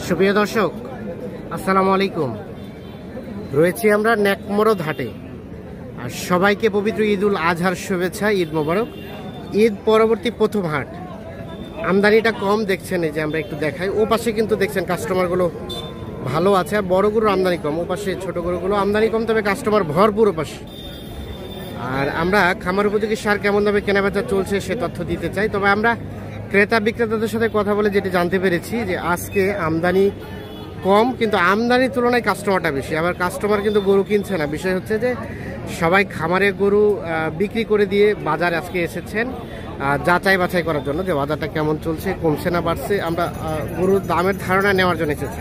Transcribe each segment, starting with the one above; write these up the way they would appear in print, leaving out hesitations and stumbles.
সুপ্রিয় দর্শক, আসসালামু আলাইকুম। রয়েছি আমরা নেকমরদ হাটে। আর সবাইকে পবিত্র ঈদ উল আজহার শুভেচ্ছা, ঈদ মোবারক। ঈদ পরবর্তী প্রথম হাট, আমদানিটা কম দেখছেন। এই যে আমরা একটু দেখাই, ও পাশে কিন্তু দেখছেন কাস্টমারগুলো ভালো আছে, আর বড় গরুর আমদানি কম। ও পাশে ছোট গরুগুলো আমদানি কম, তবে কাস্টমার ভরপুর ও পাশে। আর আমরা খামার উপযোগী সার কেমন দামে কেনাবেচা চলছে সে তথ্য দিতে চাই। তবে আমরা ক্রেতা বিক্রেতাদের সাথে কথা বলে যেটি জানতে পেরেছি যে আজকে আমদানি কম, কিন্তু আমদানির তুলনায় কাস্টমারটা বেশি। আবার কাস্টমার কিন্তু গরু কিনছে না। বিষয় হচ্ছে যে সবাই খামারে গরু বিক্রি করে দিয়ে বাজারে আজকে এসেছেন যাচাই বাছাই করার জন্য যে বাজারটা কেমন চলছে, কমছে না বাড়ছে। আমরা গরুর দামের ধারণা নেওয়ার জন্য এসেছি।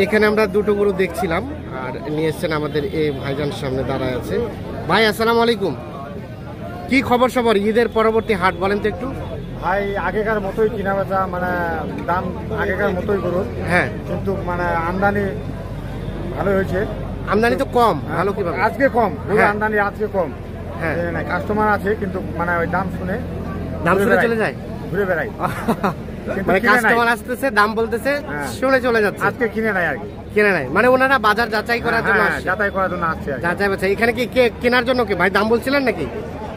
এখানে আমরা দুটো গরু দেখছিলাম, আর নিয়ে এসছেন আমাদের এই ভাইজান সামনে দাঁড়ায় আছে। ভাই আসসালামু আলাইকুম, কি খবর সবর? ঈদের পরবর্তী হাট বলেন তো একটু। ভাই আগেকার মতোই কিনা বেচা, মানে দাম আগেকার মতোই গরুর। হ্যাঁ, কিন্তু মানে আমদানি ভালো হয়েছে। আমদানি তো কম, ভালো কিভাবে? আজকে কম গরুর হ্যাঁ। আমদানি আজকে কম। হ্যাঁ, কাস্টমার আছে, কিন্তু মানে ওই দাম শুনে চলে যায়, ঘুরে বেড়াই। মানে কাস্টমার আসতেছে, দাম বলতেছে, শুনে চলে যাচ্ছে। আজকে কিনে নাই আর কি, কিনে নাই মানে ওনারা বাজার যাচাই করার জন্য আসছে। যাচাই করার জন্য আসছে। যাচাই বাছাই। এখানে কি কেনার জন্য কি ভাই দাম বলছিলেন নাকি?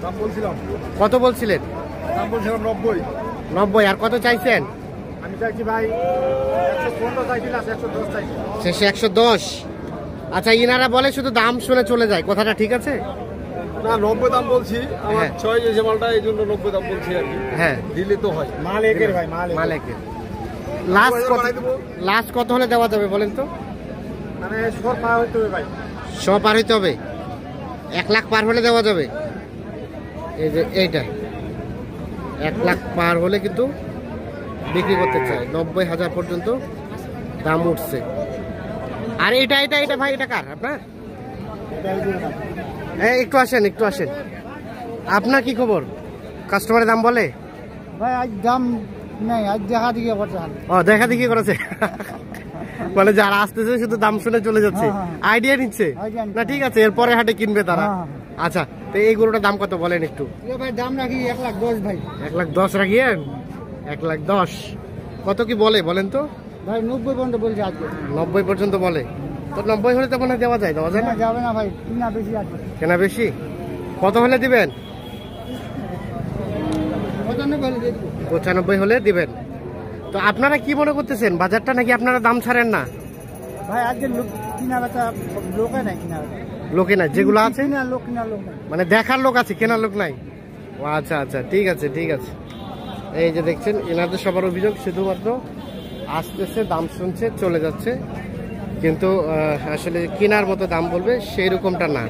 দাম বলছিলাম। কত বলছিলেন? দাম বলছিলাম 90। 90। আর কত চাইছেন? আমি চাইছি ভাই 115 চাইছি, না 110 চাইছি। শেষে 110। আচ্ছা, ইনারা বলে শুধু দাম শুনে চলে যায়, কথাটা ঠিক আছে? না, 90 দাম বলছি। আমার চয়েস যে মালটা, এই জন্য 90 দাম বলছি আর কি। হ্যাঁ, দিলে তো হয়। মাল একের ভাই, মাল একের। লাস্ট কত হলে দেওয়া যাবে বলেন তো? মানে 100 পার হইতে হবে ভাই। 100 পার হইতে হবে? 1 লাখ পার হলে দেওয়া যাবে? এই যে এইটা 1 লাখ পার হলে কিন্তু বিক্রি করতে চায়। 90,000 পর্যন্ত দাম উঠছে। আর এটা এটা এটা ভাই, এটা কার? আপনার? একটু আসেন, একটু আসেন। আপনার কি খবর? কাস্টমারের দাম বলে? ভাই আজ দাম নাই, আজ দেখা দেখি করছে। ও, দেখা দেখি করেছে। মানে যারা আসতেছে শুধু দাম শুনে চলে যাচ্ছে, আইডিয়া নিচ্ছে না। ঠিক আছে, এরপরে হাটে কিনবে তারা। আচ্ছা, তো এই গরুটার দাম কত বলেন একটু? ভাই দাম রাখি 1,10,000 ভাই। 1,10,000 রাখিয়েন? 1,10,000 কত কি বলে বলেন তো? ভাই 90 পর্যন্ত বলছে আজকে। 90 পর্যন্ত বলে? তো 90 হলে তো মনে হয় দেওয়া যায়। দেওয়া যায় না? যাবে না ভাই, কিনা বেশি আছে। কেনা বেশি? কত হলে দিবেন? 95 হলে দিবেন। তো আপনারা কি মনে করতেছেন, বাজারটা নাকি আপনারা দাম ছাড়েন না? ভাই আজকে কিনা বেচা লোকে নাই, কিনা লোকে নাই, যেগুলো আছে লোক কিনা লোক নাই, মানে দেখার লোক আছে, কেনার লোক নাই। ও আচ্ছা আচ্ছা, ঠিক আছে ঠিক আছে। এই যে দেখছেন, এনাদের সবার অভিযোগ শুধুমাত্র আসতেছে, দাম শুনছে, চলে যাচ্ছে, কিন্তু আসলে কেনার মতো দাম বলবে সেই রকমটা না।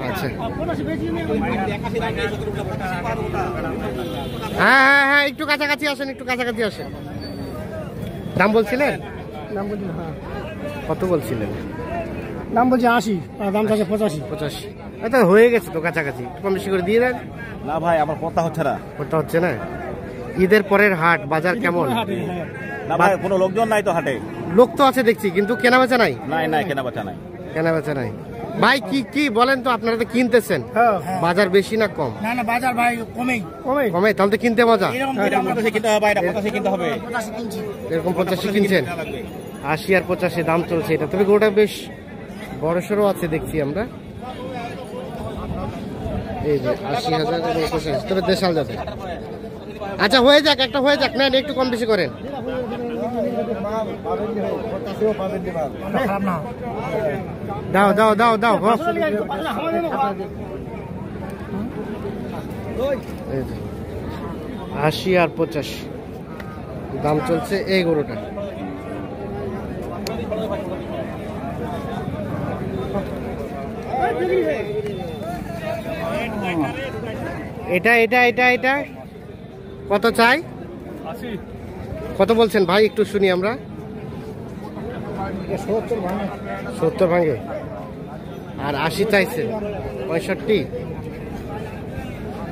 আচ্ছা, হ্যাঁ হ্যাঁ হ্যাঁ, একটু কাছাকাছি আসেন, একটু কাছাকাছি আসেন। দাম বলছিলেন? দাম বলছি। হ্যাঁ, কত বলছিলেন? দাম বলছি 80, আর দাম থাকে 85। 85। আচ্ছা, হয়ে গেছে তো কাছাকাছি, একটু কম বেশি করে দিয়ে দেন। না ভাই, আমার কথা হচ্ছে না। কথা হচ্ছে না? ঈদের পরের হাট, বাজার কেমন? না ভাই, কোনো লোকজন নাই তো হাটে। লোক তো আছে দেখছি, কিন্তু কেনা বেচা নাই। নাই নাই, কেনা বেচা নাই। কেনা বেচা নাই ভাই। কি কি বলেন তো, আপনারা তো কিনতেছেন, বাজার বেশি না কম? না না, বাজার ভাই কমেই কমে কমে, তাহলে তো কিনতে মজা। এরকম 85 কিনছেন? 80 আর 85 দাম চলছে এটা। তবে গরুটা বেশ বড়সড় আছে দেখছি আমরা। এই যে 80,000, তবে দেশাল যাতে। আচ্ছা, হয়ে যাক, একটা হয়ে যাক, নেন একটু কম বেশি করেন। দাও দাও দাও দাও। 80 আর 85 দাম চলছে এই গরুটা। এটা এটা এটা এটা কত চাই? 80। কত বলছেন ভাই, একটু শুনি আমরা। 70 ভাঙে। আর 80 চাইছেন? 65।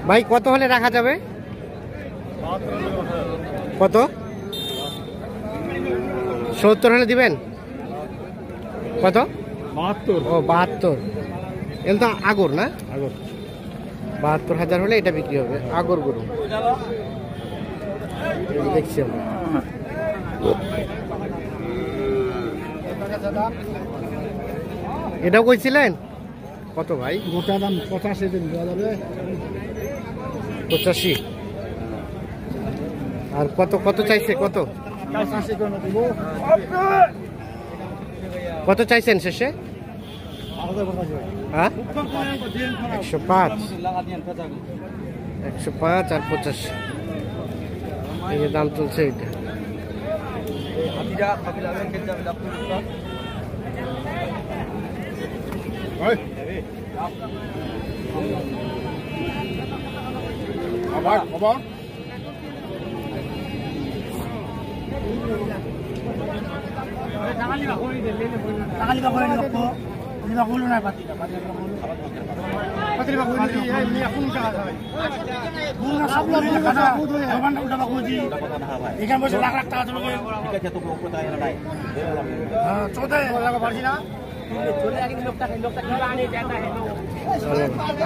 ভাই কত হলে রাখা যাবে? কত? 70 হলে দিবেন? কত? 72। ও 72। এটা তো আগর না? আগর। 72,000 হলে এটা বিক্রি হবে, আগর গরু। দেখছি আমরা। এটাও কইছিলেন কত ভাই? গোটা দাম 85 দিন দেওয়া যাবে। 85। আর কত কত চাইছে? কত 85 করে দেবো। কত চাইছেন শেষে? হ্যাঁ 105। 105 আর 85 এই যে দাম চলছে এটা।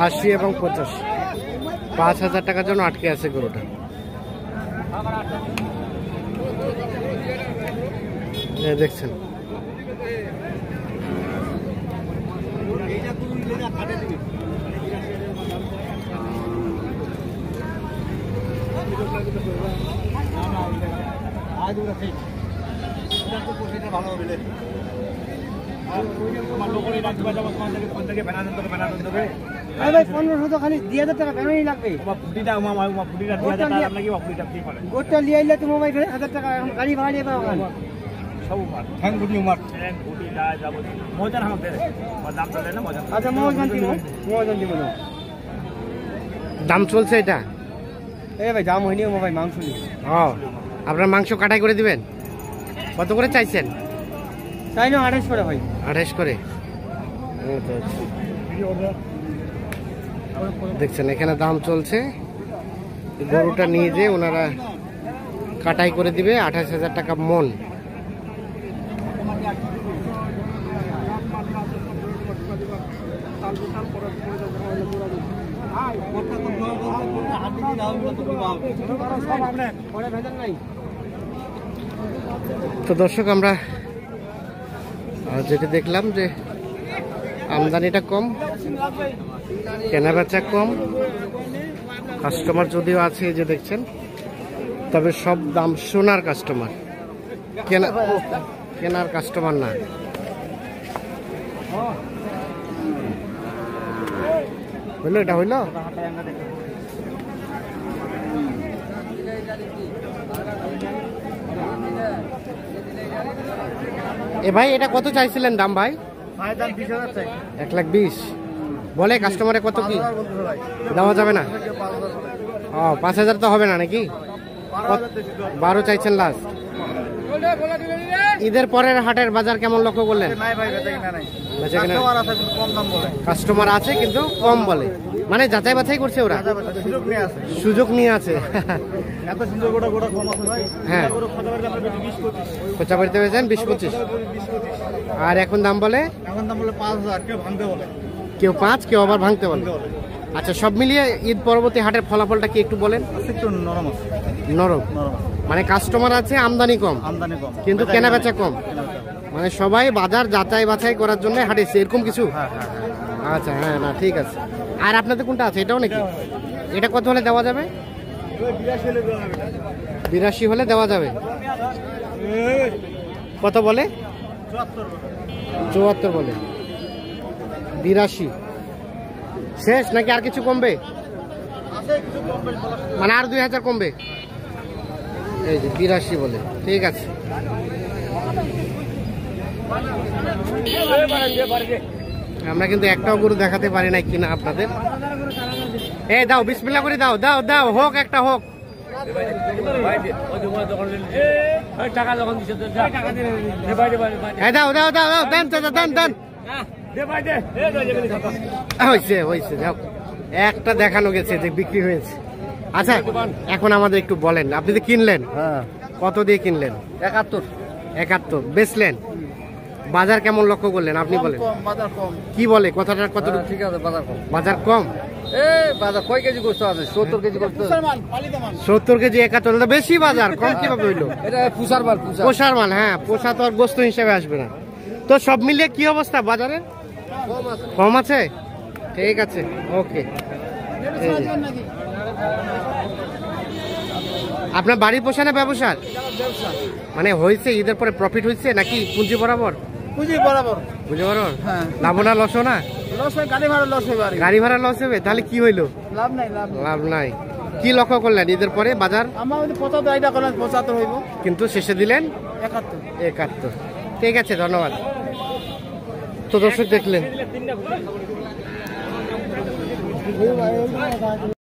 আশি এবং 85, 5,000 টাকার জন্য আটকে আছে গরুটা। দেখছেন খালি 2,000 টাকা কেন লাগবে? গোটা লিয়ে আইলে তো মোবাইল 1,000 টাকা গাড়ি ভাড়া নিয়ে পাবো। আচ্ছা মহাজন দিব না। দাম চলছে এটা? এ ভাই দাম হয়নি মোবাইল মাংস নি। ও আপনার মাংস কাটাই করে দিবেন? কত করে চাইছেন? তাই না 28 করে ভাই। 28 করে। দেখছেন এখানে দাম চলছে। গরুটা নিয়ে যে ওনারা কাটাই করে দিবে 28,000 টাকা মন। তো দর্শক আমরা যেটা দেখলাম যে আমদানিটা কম, কেনাবেচা কম, কাস্টমার যদিও আছে যে দেখছেন, তবে সব দাম সোনার কাস্টমার, কেনার কাস্টমার না। হইলো এটা হইলো? এ ভাই এটা কত চাইছিলেন দাম ভাই? 1,20,000 বলে কাস্টমারে। কত কি দেওয়া যাবে না? ও 5,000 তো হবে না নাকি? 12 চাইছেন লাস্ট। ঈদের পরের হাটের বাজার কেমন লক্ষ্য করলেন? কাস্টমার আছে কিন্তু কম বলে, মানে যাচাই বাছাই করছে ওরা, সুযোগ নিয়ে আছে। হ্যাঁ খোঁচা বাড়িতে পেয়েছেন 20-25, আর এখন দাম বলে 5,000, কেউ ভাঙতে বলে, কেউ 5, কেউ আবার ভাঙতে বলে। আচ্ছা সব মিলিয়ে ঈদ পরবর্তী হাটের ফলাফলটা কি একটু বলেন? একটু নরম আছে। নরম মানে কাস্টমার আছে, আমদানি কম কিন্তু কেনাবেচা কম, মানে সবাই বাজার যাচাই বাছাই করার জন্য হাঁটেছে এরকম কিছু। আচ্ছা হ্যাঁ না ঠিক আছে। আর আপনাদের কোনটা আছে? এটাও নাকি? এটা কত হলে দেওয়া যাবে? 82 হলে দেওয়া যাবে। কত বলে? 74 বলে। 82 শেষ নাকি আর কিছু কমবে? মানে আর 2,000 কমবে? এই যে 82 বলে, ঠিক আছে। আমরা কিন্তু একটাও গরু দেখাতে পারি নাই কিনা আপনাদের। এই দাও বিসমিল্লাহ করে দাও, দাও দাও, হোক একটা হোক। দাও দাও দাও দাও, দেন দেন দেন। হয়েছে হয়েছে, যাও একটা দেখানো গেছে যে বিক্রি হয়েছে। আচ্ছা এখন আমাদের একটু বলেন, আপনি তো কিনলেন, কত দিয়ে কিনলেন? 71। 71 বেচলেন? বাজার কেমন লক্ষ্য করলেন আপনি বলেন? বাজার কম। কি বলে কথাটা কত? ঠিক আছে, বাজার কম। বাজার কম? বাজার কয় কেজি গোস্ত আছে? 70 কেজি গোস্ত। 70 কেজি 71, বেশি বাজার, কম কিভাবে হইলো? এটা পুষার মাল, পোষার মাল। হ্যাঁ, পোষা তো আর গোস্ত হিসেবে আসবে না। তো সব মিলিয়ে কি অবস্থা বাজারে? কম আছে, ঠিক আছে, ওকে। আপনার বাড়ি পোষা না ব্যবসার? মানে হয়েছে ঈদের পরে প্রফিট হয়েছে নাকি পুঁজি বরাবর? পুঁজি বরাবর। পুঁজি বরাবর। হ্যাঁ। লাভ না লসও না? লস হয়, গাড়ি ভাড়া লস হবে। গাড়ি ভাড়া লস হবে, তাহলে কি হইলো? লাভ নাই, লাভ নাই। কি লক্ষ্য করলেন ঈদের পরে বাজার? আমার 75 আইডা করলেন, 75 হইব, কিন্তু শেষে দিলেন 71। 71। ঠিক আছে, ধন্যবাদ। তো দর্শক দেখলেন